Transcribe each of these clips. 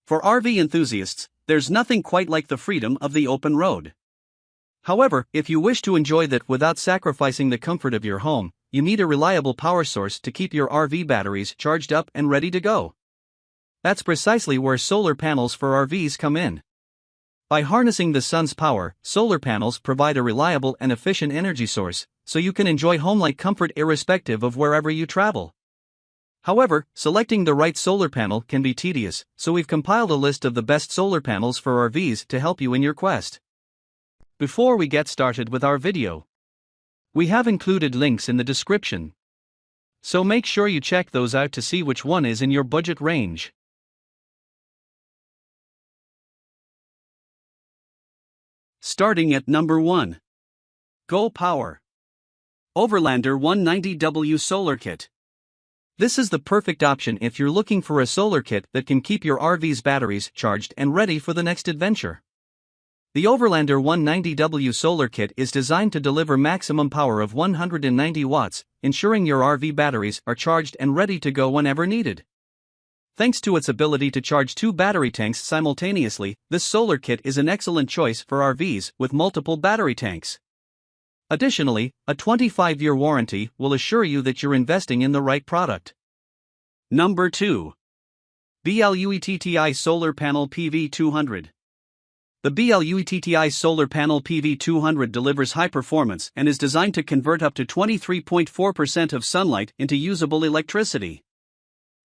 For RV enthusiasts, there's nothing quite like the freedom of the open road. However, if you wish to enjoy that without sacrificing the comfort of your home, you need a reliable power source to keep your RV batteries charged up and ready to go. That's precisely where solar panels for RVs come in. By harnessing the sun's power, solar panels provide a reliable and efficient energy source, so you can enjoy home-like comfort irrespective of wherever you travel. However, selecting the right solar panel can be tedious, so we've compiled a list of the best solar panels for RVs to help you in your quest. Before we get started with our video, we have included links in the description, so make sure you check those out to see which one is in your budget range. Starting at number 1. Go Power Overlander 190W Solar Kit. This is the perfect option if you're looking for a solar kit that can keep your RV's batteries charged and ready for the next adventure. The Overlander 190W Solar Kit is designed to deliver maximum power of 190 watts, ensuring your RV batteries are charged and ready to go whenever needed. Thanks to its ability to charge 2 battery tanks simultaneously, this solar kit is an excellent choice for RVs with multiple battery tanks. Additionally, a 25-year warranty will assure you that you're investing in the right product. Number 2. BLUETTI Solar Panel PV200. The BLUETTI Solar Panel PV200 delivers high performance and is designed to convert up to 23.4% of sunlight into usable electricity.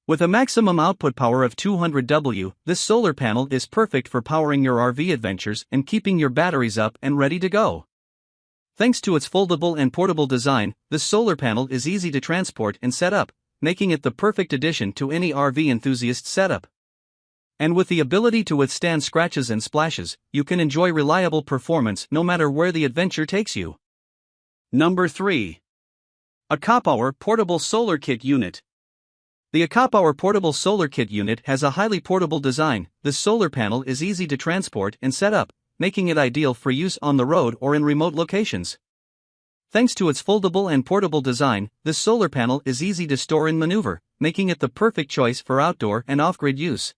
With a maximum output power of 200 W, this solar panel is perfect for powering your RV adventures and keeping your batteries up and ready to go. Thanks to its foldable and portable design, this solar panel is easy to transport and set up, making it the perfect addition to any RV enthusiast setup. And with the ability to withstand scratches and splashes, you can enjoy reliable performance no matter where the adventure takes you. Number 3. ACOPower Portable Solar Kit Unit. The ACOPower Portable Solar Kit Unit has a highly portable design. This solar panel is easy to transport and set up, making it ideal for use on the road or in remote locations. Thanks to its foldable and portable design, this solar panel is easy to store and maneuver, making it the perfect choice for outdoor and off-grid use.